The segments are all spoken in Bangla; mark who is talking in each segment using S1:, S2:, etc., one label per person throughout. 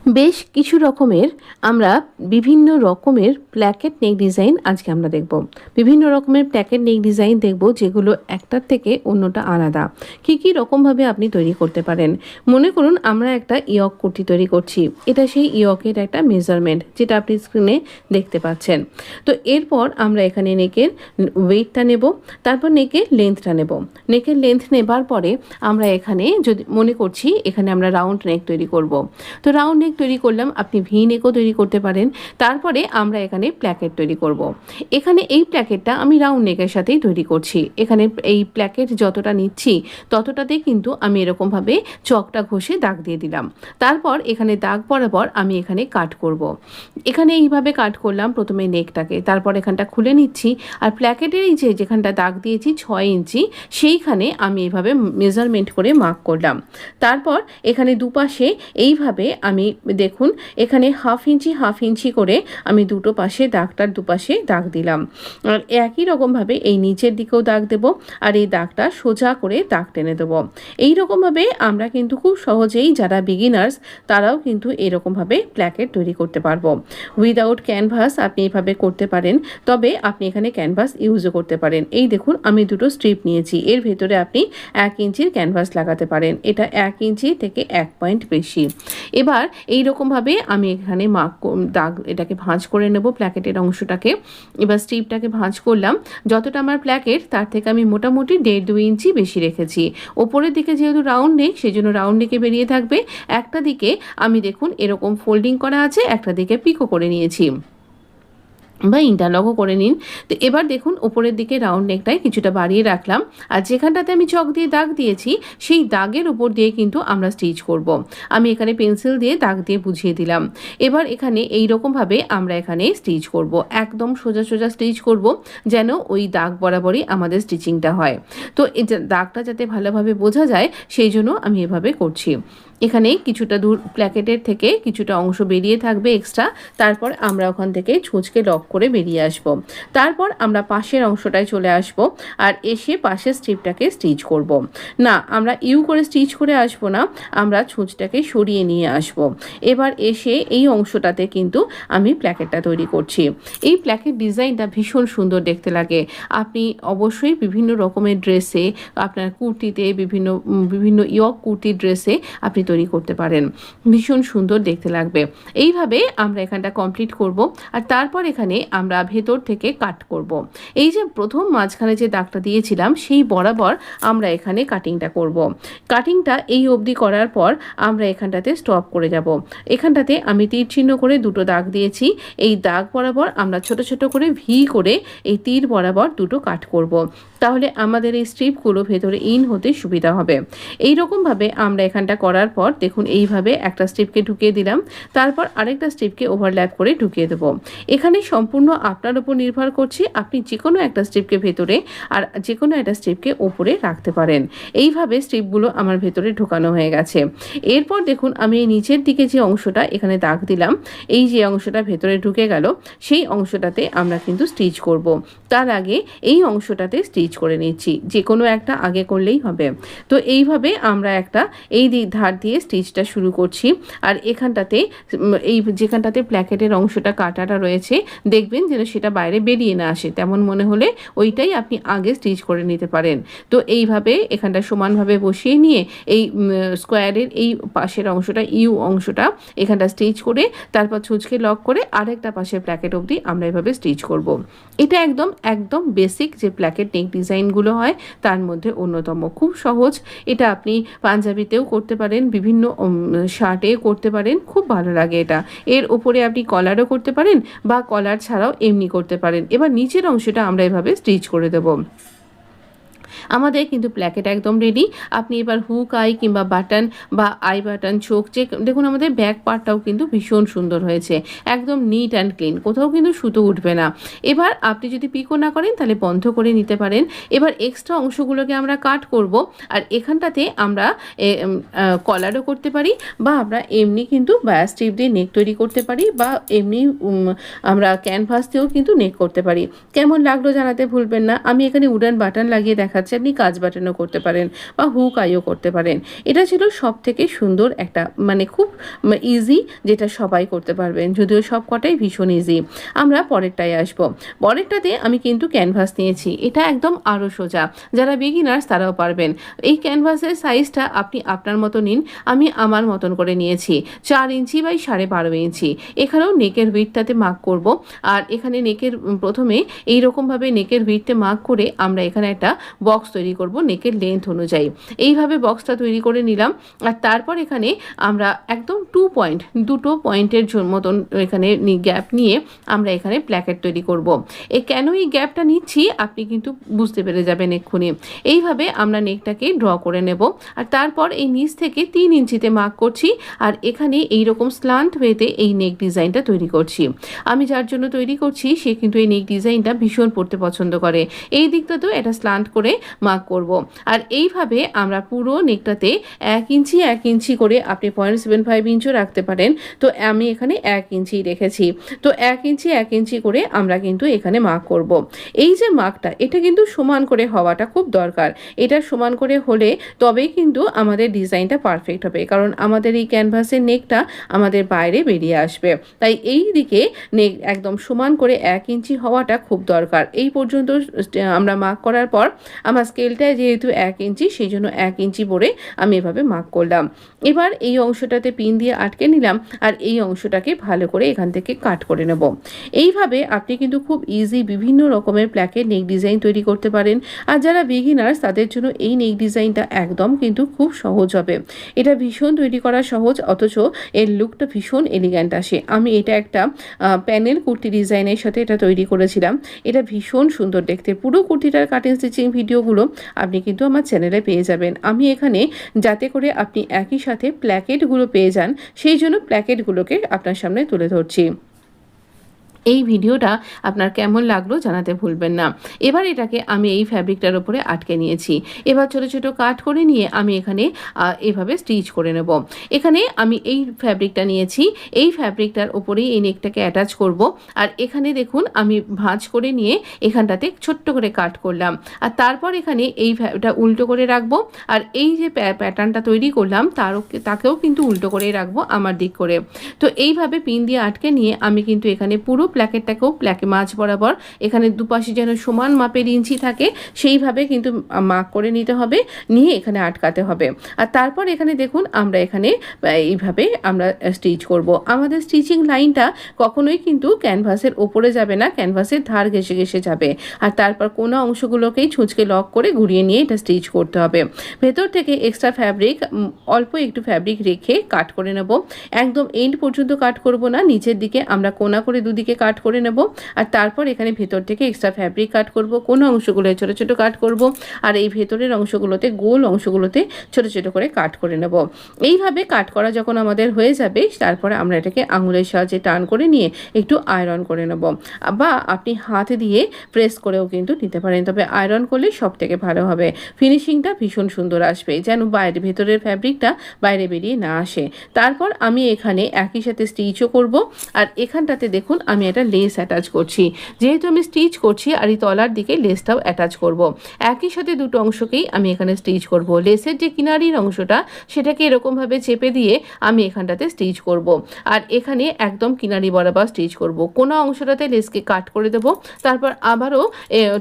S1: বেশ কিছু রকমের আমরা বিভিন্ন রকমের প্ল্যাকেট নেক ডিজাইন আজকে আমরা দেখব। বিভিন্ন রকমের প্ল্যাকেট নেক ডিজাইন দেখব যেগুলো একটার থেকে অন্যটা আলাদা। কি রকমভাবে আপনি তৈরি করতে পারেন। মনে করুন আমরা একটা ইয়ক কুর্তি তৈরি করছি, এটা সেই ইয়কের একটা মেজারমেন্ট যেটা আপনি স্ক্রিনে দেখতে পাচ্ছেন। তো এরপর আমরা এখানে নেকের ওয়েটটা নেব, তারপর নেকের লেন্থটা নেব। নেকের লেন্থ নেবার পরে আমরা এখানে যদি মনে করছি এখানে আমরা রাউন্ড নেক তৈরি করব, তো রাউন্ড নেক তৈরি করলাম, আপনি ভি নেকও তৈরি করতে পারেন। তারপরে আমরা এখানে প্ল্যাকেট তৈরি করব। এখানে এই প্ল্যাকেটটা আমি রাউন্ড নেকের সাথেই তৈরি করছি। এখানে এই প্ল্যাকেট যতটা নিচ্ছি ততটাতেই কিন্তু আমি এরকমভাবে চকটা ঘষে দাগ দিয়ে দিলাম। তারপর এখানে দাগ বরাবর আমি এখানে কাট করব। এখানে এইভাবে কাট করলাম প্রথমে নেকটাকে, তারপর এখানটা খুলে নিচ্ছি। আর প্ল্যাকেটের এই যেখানটা দাগ দিয়েছি 6 ইঞ্চি, সেইখানে আমি এইভাবে মেজারমেন্ট করে মার্ক করলাম। তারপর এখানে দুপাশে এইভাবে আমি দেখুন এখানে হাফ ইঞ্চি করে আমি দুটো পাশে দাগটার দুপাশে দাগ দিলাম। আর একই রকমভাবে এই নিচের দিকেও দাগ দেব, আর এই দাগটা সোজা করে দাগ টেনে দেবো। এই রকমভাবে আমরা কিন্তু খুব সহজেই যারা বিগিনার্স তারাও কিন্তু এরকমভাবে প্ল্যাকেট তৈরি করতে পারবো। উইদাউট ক্যানভাস আপনি এইভাবে করতে পারেন, তবে আপনি এখানে ক্যানভাস ইউজও করতে পারেন। এই দেখুন আমি দুটো স্ট্রিপ নিয়েছি, এর ভেতরে আপনি 1 ইঞ্চির ক্যানভাস লাগাতে পারেন। এটা 1 ইঞ্চি থেকে 1 পয়েন্ট বেশি। এবার এই রকমভাবে আমি এখানে দাগ এটাকে ভাঁজ করে নেব প্ল্যাকেটের অংশটাকে। এবার স্ট্রিপটাকে ভাঁজ করলাম। যতটা আমার প্ল্যাকেট তার থেকে আমি মোটামুটি 1.5-2 ইঞ্চি বেশি রেখেছি। ওপরের দিকে যেহেতু রাউন্ড নেক সেই জন্য রাউন্ড নেকে বেরিয়ে থাকবে। একটা দিকে আমি দেখুন এরকম ফোল্ডিং করা আছে, একটা দিকে পিকো করে নিয়েছি বা ইন্টারলকও করে নিন। তো এবার দেখুন উপরের দিকে রাউন্ড নেকটায় কিছুটা বাড়িয়ে রাখলাম, আর যেখানটাতে আমি চক দিয়ে দাগ দিয়েছি সেই দাগের উপর দিয়ে কিন্তু আমরা স্টিচ করব। আমি এখানে পেন্সিল দিয়ে দাগ দিয়ে বুঝিয়ে দিলাম। এবার এখানে এই রকমভাবে আমরা এখানে স্টিচ করব, একদম সোজা স্টিচ করব, যেন ওই দাগ বরাবরই আমাদের স্টিচিংটা হয়। তো এই দাগটা যাতে ভালোভাবে বোঝা যায় সেই জন্য আমি এভাবে করছি। এখানে কিছুটা দূর প্ল্যাকেটের থেকে কিছুটা অংশ বেরিয়ে থাকবে এক্সট্রা, তারপর আমরা ওখান থেকে ছুঁচকে লক করে বেরিয়ে আসব। তারপর আমরা পাশের অংশটায় চলে আসব, আর এসে পাশের স্ট্রিপটাকে স্টিচ করব। না, আমরা ইউ করে স্টিচ করে আসব না, আমরা ছুঁচটাকে সরিয়ে নিয়ে আসব। এবার এসে এই অংশটাতে কিন্তু আমি প্ল্যাকেটটা তৈরি করছি। এই প্ল্যাকেট ডিজাইনটা ভীষণ সুন্দর দেখতে লাগে। আপনি অবশ্যই বিভিন্ন রকমের ড্রেসে, আপনার কুর্তিতে, বিভিন্ন ইয়ক কুর্তি ড্রেসে আপনি তৈরি করতে পারেন, ভীষণ সুন্দর দেখতে লাগবে। এইভাবে আমরা এখানটা কমপ্লিট করব। আর তারপর এখানে আমরা ভেতর থেকে কাট করব। এই যে প্রথম মাঝখানে যে দাগটা দিয়েছিলাম সেই বরাবর আমরা এখানে কাটিংটা করব। কাটিংটা এই অবধি করার পর আমরা এখানটাতে স্টপ করে যাব। এখানটাতে আমি তীর চিহ্ন করে দুটো দাগ দিয়েছি। এই দাগ বরাবর আমরা ছোট করে ভি করে এই তীর বরাবর দুটো কাট করব। তাহলে আমাদের এই স্ট্রিপগুলো ভেতরে ইন হতে সুবিধা হবে। এই রকমভাবে আমরা এখানটা করার পর দেখুন এইভাবে একটা স্ট্রিপকে ঢুকিয়ে দিলাম, তারপর আরেকটা স্ট্রিপকে ওভারল্যাপ করে ঢুকিয়ে দেবো। এখানে সম্পূর্ণ আপনার উপর নির্ভর করছে, আপনি যে কোনো একটা স্ট্রিপকে ভেতরে আর যে কোনো একটা স্ট্রিপকে ওপরে রাখতে পারেন। এইভাবে স্ট্রিপগুলো আমার ভেতরে ঢোকানো হয়ে গেছে। এরপর দেখুন আমি এই নিচের দিকে যে অংশটা এখানে দাগ দিলাম, এই যে অংশটা ভেতরে ঢুকে গেল সেই অংশটাতে আমরা কিন্তু স্টিচ করব। তার আগে এই অংশটাতে স্টিচ করে নিচ্ছি, যে কোনো একটা আগে করলেই হবে। তো এইভাবে আমরা একটা এই ধার দিয়ে স্টিচটা শুরু করছি। আর এখানটাতে এই যেখানটাতে প্ল্যাকেটের অংশটা কাটাটা রয়েছে দেখবেন যেন সেটা বাইরে বেরিয়ে না আসে, তেমন মনে হলে ওইটাই আপনি আগে স্টিচ করে নিতে পারেন। তো এইভাবে এখানটা সমানভাবে বসিয়ে নিয়ে এই স্কোয়ারের এই পাশের অংশটা ইউ অংশটা এখানটা স্টিচ করে তারপর ছুঁচকে লক করে আরেকটা পাশের প্ল্যাকেট অবধি আমরা এভাবে স্টিচ করব। এটা একদম বেসিক যে প্ল্যাকেট নেক ডিজাইনগুলো হয় তার মধ্যে অন্যতম, খুব সহজ। এটা আপনি পাঞ্জাবিতেও করতে পারেন, বিভিন্ন শার্টেও করতে পারেন, খুব ভালো লাগে এটা। এর উপরে আপনি কলারও করতে পারেন বা কলার ছাড়াও এমনি করতে পারেন। এবার নিচের অংশটা আমরা এভাবে স্টিচ করে দেব। আমাদের কিন্তু প্ল্যাকেট একদম রেডি। আপনি এবার হুক আই কিংবা বাটন বা আই বাটন চোখ যে দেখুন আমাদের ব্যাক পার্টটাও কিন্তু ভীষণ সুন্দর হয়েছে, একদম নিট অ্যান্ড ক্লিন, কোথাও কিন্তু সুতো উঠবে না। এবার আপনি যদি পিকো না করেন তাহলে বন্ধ করে নিতে পারেন। এবার এক্সট্রা অংশগুলোকে আমরা কাট করব, আর এখানটাতে আমরা কলারও করতে পারি বা আমরা এমনি কিন্তু ব্যাস স্ট্রিপ দিয়ে নেক তৈরি করতে পারি, বা এমনি আমরা ক্যানভাস দিয়েও কিন্তু নেক করতে পারি। কেমন লাগলো জানাতে ভুলবেন না। আমি এখানে উডেন বাটন লাগিয়ে দেখাচ্ছি। দেখাচ্ছে, আপনি কাজ বাটনও করতে পারেন বা হুক আইও করতে পারেন। এটা ছিল সব থেকে সুন্দর একটা মানে খুব ইজি, যেটা সবাই করতে পারবেন, যদিও সব কটাই ভীষণ ইজি। আমরা পরেরটায় আসব। পরেরটাতে আমি কিন্তু ক্যানভাস নিয়েছি, এটা একদম আরও সোজা, যারা বিগিনার্স তারাও পারবেন। এই ক্যানভাসের সাইজটা আপনি আপনার মতো নিন, আমি আমার মতন করে নিয়েছি 4 ইঞ্চি বাই 12.5 ইঞ্চি। এখানেও নেকের উইডথটাতে মার্ক করব, আর এখানে নেকের প্রথমে এইরকমভাবে নেকের উইডথে মার্ক করে আমরা এখানে একটা বক্স তৈরি করব নেকের লেন্থ অনুযায়ী। এইভাবে বক্সটা তৈরি করে নিলাম, আর তারপর এখানে আমরা একদম 2 পয়েন্টের মতন এখানে গ্যাপ নিয়ে আমরা এখানে প্ল্যাকেট তৈরি করব। কেন এই গ্যাপটা নিচ্ছি আপনি কিন্তু বুঝতে পেরে যাবেন এক্ষুনি। এইভাবে আমরা নেকটাকে ড্র করে নেব, আর তারপর এই নিচ থেকে 3 ইঞ্চিতে মার্ক করছি, আর এখানে এইরকম স্ল্যান্ট ওয়েতে এই নেক ডিজাইনটা তৈরি করছি। আমি যার জন্য তৈরি করছি সে কিন্তু এই নেক ডিজাইনটা ভীষণ পড়তে পছন্দ করে। এই দিকটাতেও এটা স্ল্যান্ট করে মার্ক করব, আর এইভাবে আমরা পুরো নেকটাতে 1 ইঞ্চি করে আপনি 0.75 ইঞ্চও রাখতে পারেন। তো আমি এখানে 1 ইঞ্চি রেখেছি। তো 1 ইঞ্চি করে আমরা কিন্তু এখানে মার্ক করব। এই যে মার্কটা, এটা কিন্তু সমান করে হওয়াটা খুব দরকার। এটা সমান করে হলে তবেই কিন্তু আমাদের ডিজাইনটা পারফেক্ট হবে, কারণ আমাদের এই ক্যানভাসের নেকটা আমাদের বাইরে বেরিয়ে আসবে। তাই এই দিকে নেক একদম সমান করে 1 ইঞ্চি হওয়াটা খুব দরকার। এই পর্যন্ত আমরা মার্ক করার পর আমার স্কেলটায় যেহেতু 1 ইঞ্চি, সেই জন্য 1 ইঞ্চি ভরে আমি এভাবে মার্ক করলাম। এবার এই অংশটাতে পিন দিয়ে আটকে নিলাম, আর এই অংশটাকে ভালো করে এখান থেকে কাট করে নেব। এইভাবে আপনি কিন্তু খুব ইজি বিভিন্ন রকমের প্ল্যাকেট নেক ডিজাইন তৈরি করতে পারেন। আর যারা বিগিনার্স তাদের জন্য এই নেক ডিজাইনটা একদম কিন্তু খুব সহজ হবে। এটা ভীষণ তৈরি করা সহজ, অথচ এর লুকটা ভীষণ এলিগ্যান্ট আসে। আমি এটা একটা প্যানেল কুর্তি ডিজাইনের সাথে এটা তৈরি করেছিলাম। এটা ভীষণ সুন্দর দেখতে। পুরো কুর্তিটার কাটিং স্টিচিং ভিডিওগুলো আপনি কিন্তু আমার চ্যানেলে পেয়ে যাবেন। আমি এখানে যাতে করে আপনি একই সাথে প্ল্যাকেটগুলো পেয়ে যান, সেই জন্য প্ল্যাকেটগুলোকে আপনার সামনে তুলে ধরছি। এই ভিডিওটা আপনার কেমন লাগলো জানাতে ভুলবেন না। এবার এটাকে আমি এই ফ্যাব্রিকটার উপরে আটকে নিয়েছি। এবার ছোট ছোট কাট করে নিয়ে আমি এখানে এভাবে স্টিচ করে নেব। এখানে আমি এই ফ্যাব্রিকটা নিয়েছি, এই ফ্যাব্রিকটার উপরেই এই নেকটাকে অ্যাটাচ করব। আর এখানে দেখুন আমি ভাঁজ করে নিয়ে এখানটাতে ছোট্ট করে কাট করলাম, আর তারপর এখানে এইটা উল্টো করে রাখবো। আর এই যে প্যাটার্নটা তৈরি করলাম তাকেও কিন্তু উল্টো করেই রাখবো আমার দিক করে। তো এইভাবে পিন দিয়ে আটকে নিয়ে আমি কিন্তু এখানে পুরো প্ল্যাকেটটাকেও মাঝ বরাবর এখানে দুপাশে যেন সমান মাপের ইঞ্চি থাকে সেইভাবে কিন্তু মার্ক করে নিতে হবে, নিয়ে এখানে আটকাতে হবে। আর তারপর এখানে দেখুন আমরা এখানে এইভাবে আমরা স্টিচ করব। আমাদের স্টিচিং লাইনটা কখনোই কিন্তু ক্যানভাসের ওপরে যাবে না, ক্যানভাসের ধার ঘেঁষে ঘেঁষে যাবে। আর তারপর কোনো অংশগুলোকেই ছুঁচকে লক করে ঘুরিয়ে নিয়ে এটা স্টিচ করতে হবে। ভেতর থেকে এক্সট্রা ফ্যাব্রিক অল্প একটু ফ্যাব্রিক রেখে কাট করে নেব। একদম এন্ড পর্যন্ত কাট করব না, নিচের দিকে আমরা কোনা করে দুদিকে কাট করে নেব। আর তারপর এখানে ভেতর থেকে এক্সট্রা ফ্যাব্রিক কাট করব, কোনো অংশগুলো ছোট ছোট কাট করব, আর এই ভেতরের অংশগুলোতে গোল অংশগুলোতে ছোট ছোট করে কাট করে নেব। এইভাবে কাট করা যখন আমাদের হয়ে যাবে, তারপরে আমরা এটাকে আঙুলের সাহায্যে টান করে নিয়ে একটু আয়রন করে নেব, বা আপনি হাত দিয়ে প্রেস করেও কিন্তু নিতে পারেন। তবে আয়রন করলে সব থেকে ভালো হবে, ফিনিশিংটা ভীষণ সুন্দর আসবে, যেন বাইরে ভেতরের ফ্যাব্রিকটা বাইরে বেরিয়ে না আসে। তারপর আমি এখানে একই সাথে স্টিচও করব। আর এখানটাতে দেখুন আমি একটা লেস অ্যাটাচ করছি, যেহেতু আমি স্টিচ করছি আর এই তলার দিকে লেসটাও অ্যাটাচ করব। একই সাথে দুটো অংশকেই আমি এখানে স্টিচ করব। লেসের যে কিনারির অংশটা সেটাকে এরকমভাবে চেপে দিয়ে আমি এখানটাতে স্টিচ করব, আর এখানে একদম কিনারি বরাবর স্টিচ করব। কোনো অংশটাতে লেসকে কাট করে দেব, তারপর আবারও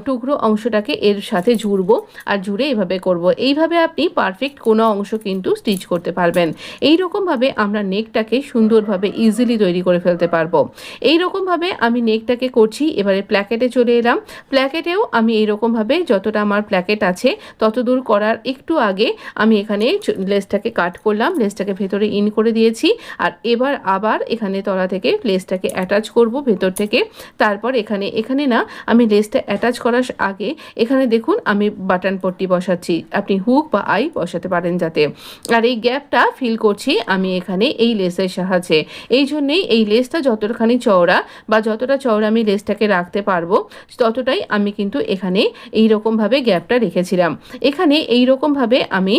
S1: টুকরো অংশটাকে এর সাথে জুড়বো, আর জুড়ে এভাবে করব। এইভাবে আপনি পারফেক্ট কোনো অংশ কিন্তু স্টিচ করতে পারবেন। এইরকমভাবে আমরা নেকটাকে সুন্দরভাবে ইজিলি তৈরি করে ফেলতে পারবো। এইরকমভাবে আমি নেকটাকে করছি। এবারে প্ল্যাকেটে চলে এলাম। প্ল্যাকেটেও আমি এইরকমভাবে যতটা আমার প্ল্যাকেট আছে ততদূর করার একটু আগে আমি এখানে লেসটাকে কাট করলাম, লেসটাকে ভেতরে ইন করে দিয়েছি। আর এবার আবার এখানে তলা থেকে লেসটাকে অ্যাটাচ করব ভেতর থেকে। তারপর এখানে না আমি লেসটা অ্যাটাচ করার আগে এখানে দেখুন আমি বাটন পট্টি বসাচ্ছি, আপনি হুক বা আই বসাতে পারেন যাতে। আর এই গ্যাপটা ফিল করছি আমি এখানে এই লেসের সাহায্যে। এই জন্যেই এই লেসটা যতখানি চওড়া বা যতটা চওড়া আমি লেসটাকে রাখতে পারবো ততটাই আমি কিন্তু এখানে এইরকমভাবে গ্যাপটা রেখেছিলাম। এখানে এইরকমভাবে আমি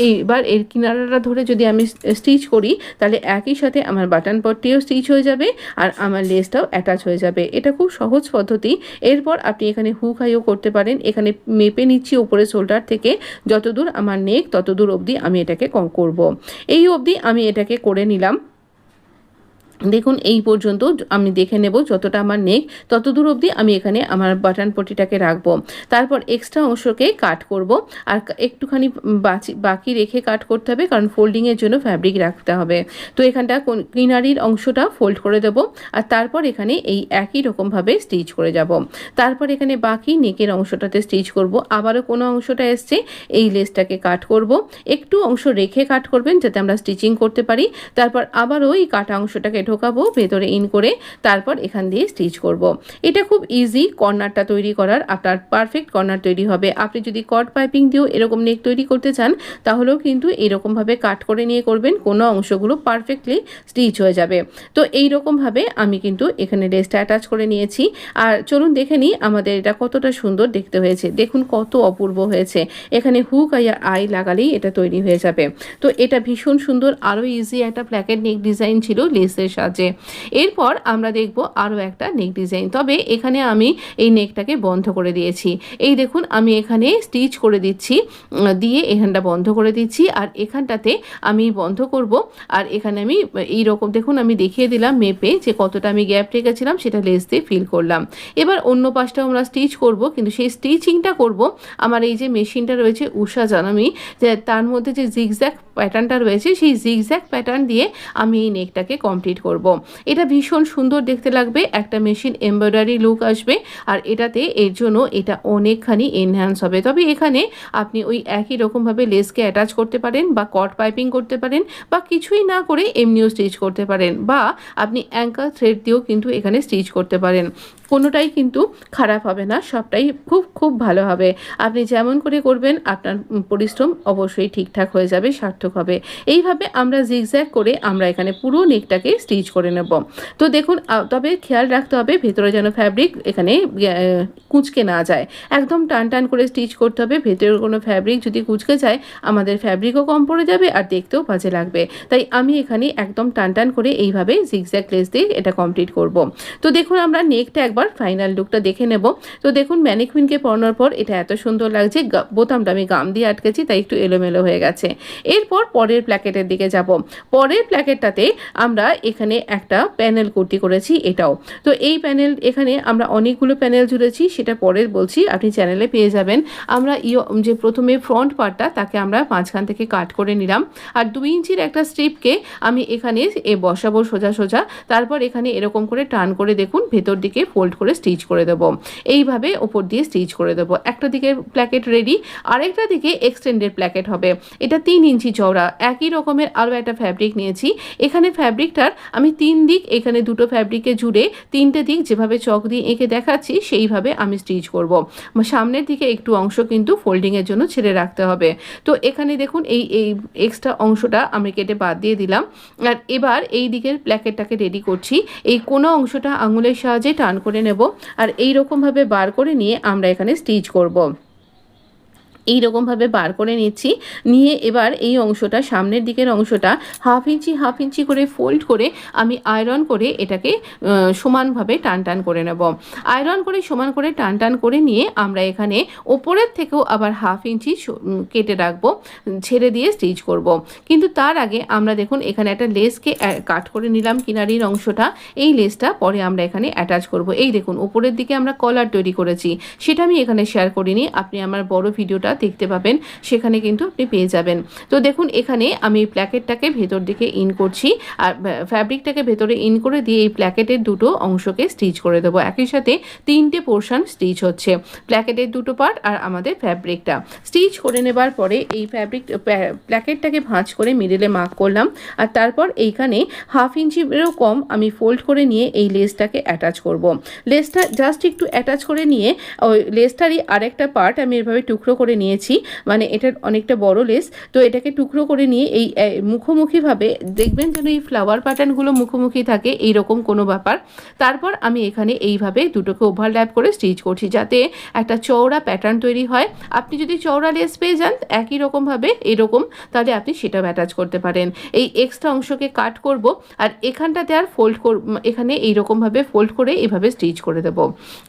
S1: এইবার এর কিনারাটা ধরে যদি আমি স্টিচ করি তাহলে একই সাথে আমার বাটন পট্টিও স্টিচ হয়ে যাবে আর আমার লেসটাও অ্যাটাচ হয়ে যাবে। এটা খুব সহজ পদ্ধতি। এরপর আপনি এখানে হুক হাইও করতে পারেন। এখানে মেপে নিচ্ছি উপরে শোল্ডার থেকে যতদূর আমার নেক ততদূর অবধি আমি এটাকে করব। এই অবধি আমি এটাকে করে নিলাম। দেখুন এই পর্যন্ত আমি দেখে নেব যতটা আমার নেক ততদূর অবধি আমি এখানে আমার বাটন পট্টিটাকে রাখবো। তারপর এক্সট্রা অংশকে কাট করব আর একটুখানি বাকি রেখে কাট করতে হবে, কারণ ফোল্ডিংয়ের জন্য ফ্যাব্রিক রাখতে হবে। তো এখানটা কিনারির অংশটা ফোল্ড করে দেব আর তারপর এখানে এই একই রকমভাবে স্টিচ করে যাব। তারপর এখানে বাকি নেকের অংশটাতে স্টিচ করব। আবারও কোনো অংশটা এসছে এই লেসটাকে কাট করব, একটু অংশ রেখে কাট করবেন যাতে আমরা স্টিচিং করতে পারি। তারপর আবারও এই কাটা অংশটাকে ঢোকাবো ভেতরে ইন করে, তারপর এখান দিয়ে স্টিচ করব। এটা খুব ইজি কর্নারটা তৈরি করার, আপনার পারফেক্ট কর্নার তৈরি হবে। আপনি যদি কট পাইপিং দিয়েও এরকম নেক তৈরি করতে চান তাহলেও কিন্তু এইরকমভাবে কাট করে নিয়ে করবেন, কোনো অংশগুলো পারফেক্টলি স্টিচ হয়ে যাবে। তো এইরকমভাবে আমি কিন্তু এখানে লেসটা অ্যাটাচ করে নিয়েছি। আর চলুন দেখে নিই আমাদের এটা কতটা সুন্দর দেখতে হয়েছে। দেখুন কত অপূর্ব হয়েছে। এখানে হুক আই লাগালেই এটা তৈরি হয়ে যাবে। তো এটা ভীষণ সুন্দর, আরও ইজি একটা প্ল্যাকেট নেক ডিজাইন ছিল লেসের সাহায্যে। এরপর আমরা দেখব আরও একটা নেক ডিজাইন, তবে এখানে আমি এই নেকটাকে বন্ধ করে দিয়েছি। এই দেখুন আমি এখানে স্টিচ করে দিচ্ছি, দিয়ে এখানটা বন্ধ করে দিচ্ছি আর এখানটাতে আমি বন্ধ করব। আর এখানে আমি এইরকম দেখুন আমি দেখিয়ে দিলাম মেপে যে কতটা আমি গ্যাপ রেখেছিলাম সেটা লেস দিয়ে ফিল করলাম। এবার অন্য পাশটাও আমরা স্টিচ করব, কিন্তু সেই স্টিচিংটা করব আমার এই যে মেশিনটা রয়েছে ঊষা জানামি, যে তার মধ্যে যে জিগজ্যাগ প্যাটার্নটা রয়েছে সেই জিগজ্যাগ প্যাটার্ন দিয়ে আমি এই নেকটাকে কমপ্লিট করব। এটা ভীষণ সুন্দর দেখতে লাগবে, একটা মেশিন এমব্রয়ডারি লুক আসবে আর এটাতে এর জন্য এটা অনেকখানি এনহ্যান্স হবে। তবে এখানে আপনি ওই একই রকমভাবে লেসকে অ্যাটাচ করতে পারেন বা কট পাইপিং করতে পারেন বা কিছুই না করে এমনিও স্টিচ করতে পারেন, বা আপনি অ্যাঙ্কার থ্রেড দিয়েও কিন্তু এখানে স্টিচ করতে পারেন। কোনোটাই কিন্তু খারাপ হবে না, সবটাই খুব খুব ভালো হবে। আপনি যেমন করে করবেন আপনার পরিশ্রম অবশ্যই ঠিকঠাক হয়ে যাবে, সার্থক হবে। এইভাবে আমরা জিগজ্যাগ করে আমরা এখানে পুরো নেকটাকে স্টিচ করে নেব। তো দেখুন তবে খেয়াল রাখতে হবে ভেতরে যেন ফ্যাব্রিক এখানে কুঁচকে না যায়, একদম টান টান করে স্টিচ করতে হবে। ভেতরের কোনো ফ্যাব্রিক যদি কুঁচকে যায় আমাদের ফ্যাব্রিকও কম পড়ে যাবে আর দেখতেও বাজে লাগবে। তাই আমি এখানে একদম টান টান করে এইভাবে জিগজ্যাগ লেস দিয়ে এটা কমপ্লিট করব। তো দেখুন আমরা নেকটা একবার ফাইনাল লুকটা দেখে নেব। তো দেখুন ম্যানিকুইনকে পরানোর পর এটা এত সুন্দর লাগছে। বোতামটা আমি গাম দিয়ে আটকেছি তাই একটু এলোমেলো হয়ে গেছে। এরপর পরের প্ল্যাকেটের দিকে যাব। পরের প্ল্যাকেটটাতে আমরা এখানে একটা প্যানেল কুর্তি করেছি এটাও। তো এই প্যানেল এখানে আমরা অনেকগুলো প্যানেল জুড়েছি, সেটা পরে বলছি, আপনি চ্যানেলে পেয়ে যাবেন। আমরা যে প্রথমে ফ্রন্ট পার্টটা তাকে আমরা মাঝখান থেকে কাট করে নিলাম আর 2 ইঞ্চির একটা স্ট্রিপকে আমি এখানে বসাবো সোজা সোজা। তারপর এখানে এরকম করে টান করে দেখুন ভেতর দিকে ফোল্ড করে স্টিচ করে দেব। এইভাবে ওপর দিয়ে স্টিচ করে দেব। একটা দিকে প্ল্যাকেট রেডি, আরেকটা দিকে এক্সটেন্ডেড প্ল্যাকেট হবে। এটা 3 ইঞ্চি চওড়া। একই রকমের আরও একটা ফ্যাব্রিক নিয়েছি। এখানে ফ্যাব্রিকটার আমি 3 দিক এখানে দুটো ফ্যাব্রিকে জুড়ে 3টে দিক যেভাবে চক দিয়ে এঁকে দেখাচ্ছি সেইভাবে আমি স্টিচ করব। সামনের দিকে একটু অংশ কিন্তু ফোল্ডিংয়ের জন্য ছেড়ে রাখতে হবে। তো এখানে দেখুন এই এক্সট্রা অংশটা আমি কেটে বাদ দিয়ে দিলাম। আর এবার এই দিকের প্ল্যাকেটটাকে রেডি করছি। এই কোনো অংশটা আঙুলের সাহায্যে টান করে নেব আর এই রকমভাবে বার করে নিয়ে আমরা এখানে স্টিচ করব। এই রকমভাবে বার করে নিচ্ছি। নিয়ে এবার এই অংশটা সামনের দিকের অংশটা হাফ ইঞ্চি করে ফোল্ড করে আমি আয়রন করে এটাকে সমানভাবে টান টান করে নেব। আয়রন করে সমান করে টান টান করে নিয়ে আমরা এখানে ওপরের থেকেও আবার হাফ ইঞ্চি কেটে রাখবো, ছেড়ে দিয়ে স্টিচ করব। কিন্তু তার আগে আমরা দেখুন এখানে একটা লেসকে কাট করে নিলাম কিনারির অংশটা। এই লেসটা পরে আমরা এখানে অ্যাটাচ করব। এই দেখুন উপরের দিকে আমরা কলার তৈরি করেছি, সেটা আমি এখানে শেয়ার করিনি, আপনি আমার বড় ভিডিওটা দেখতে পাবেন, সেখানে কিন্তু আপনি পেয়ে যাবেন। তো দেখুন এখানে আমি প্ল্যাকেটটাকে ভেতর দিকে ইন করছি আর ফ্যাব্রিকটাকে ভেতরে ইন করে দিয়ে এই প্ল্যাকেটের দুটো অংশকে স্টিচ করে দেবো। একই সাথে 3টে পোর্শন স্টিচ হচ্ছে, প্ল্যাকেটের দুটো পার্ট আর আমাদের ফ্যাব্রিকটা। স্টিচ করে নেবার পরে এই প্ল্যাকেটটাকে ভাঁজ করে মিডলে মার্ক করলাম আর তারপর এইখানে হাফ ইঞ্চিরও কম আমি ফোল্ড করে নিয়ে এই লেসটাকে অ্যাটাচ করব। লেসটা জাস্ট একটু অ্যাটাচ করে নিয়ে ওই লেসটারই আরেকটা পার্ট আমি এভাবে টুকরো করে নিয়ে নিয়েছি, মানে এটার অনেকটা বড় লেস। তো এটাকে টুকরো করে নিয়ে এই মুখোমুখিভাবে দেখবেন যেন এই ফ্লাওয়ার প্যাটার্নগুলো মুখোমুখি থাকে, এইরকম কোনো ব্যাপার। তারপর আমি এখানে এইভাবে দুটোকে ওভারল্যাপ করে স্টিচ করছি যাতে একটা চওড়া প্যাটার্ন তৈরি হয়। আপনি যদি চওড়া লেস পেয়ে যান একই রকমভাবে এরকম, তাহলে আপনি সেটাও অ্যাটাচ করতে পারেন। এই এক্সট্রা অংশকে কাট করব আর এখানটাতে আর এখানে এইরকমভাবে ফোল্ড করে এভাবে স্টিচ করে দেব।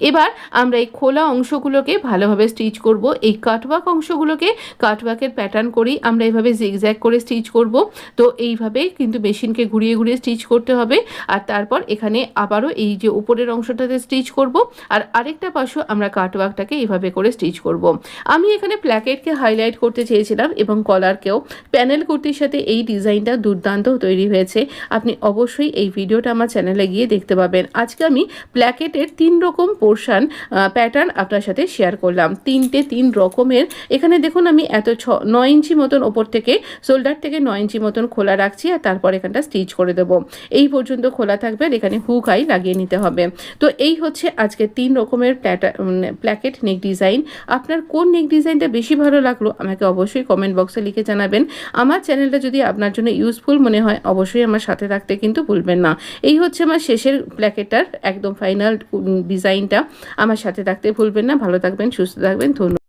S1: এবার আমরা এই খোলা অংশগুলোকে ভালোভাবে স্টিচ করব। এই কাটওয়ার্ক অংশগুলোকে কাটওয়ার্কের প্যাটার্ন করেই আমরা এইভাবে জিগজ্যাগ করে স্টিচ করব। তো এইভাবে কিন্তু মেশিনকে ঘুরিয়ে ঘুরিয়ে স্টিচ করতে হবে। আর তারপর এখানে আবারও এই যে উপরের অংশটাতে স্টিচ করব আর আরেকটা পাশও আমরা কাটওয়ার্কটাকে এইভাবে করে স্টিচ করব। আমি এখানে প্ল্যাকেটকে হাইলাইট করতে চেয়েছিলাম এবং কলারকেও। প্যানেল কুর্তির সাথে এই ডিজাইনটা দুর্দান্ত তৈরি হয়েছে। আপনি অবশ্যই এই ভিডিওটা আমার চ্যানেলে গিয়ে দেখতে পাবেন। আজকে আমি প্ল্যাকেটের 3 রকম পোর্শন প্যাটার্ন আপনার সাথে শেয়ার করলাম। 3 রকমের। এখানে দেখুন আমি 9 ইঞ্চি মতন ওপর থেকে শোল্ডার থেকে 9 ইঞ্চি মতন খোলা রাখছি আর তারপর এখানটা স্টিচ করে দেবো। এই পর্যন্ত খোলা থাকবে আর এখানে হুক আই লাগিয়ে নিতে হবে। তো এই হচ্ছে আজকে 3 রকমের প্ল্যাকেট নেক ডিজাইন। আপনার কোন নেক ডিজাইনটা বেশি ভালো লাগলো আমাকে অবশ্যই কমেন্ট বক্সে লিখে জানাবেন। আমার চ্যানেলটা যদি আপনার জন্য ইউজফুল মনে হয় অবশ্যই আমার সাথে থাকতে কিন্তু ভুলবেন না। এই হচ্ছে আমার শেষের প্ল্যাকেটটার একদম ফাইনাল ডিজাইনটা। আমার সাথে থাকতে ভুলবেন না। ভালো থাকবেন, সুস্থ থাকবেন। ধন্যবাদ।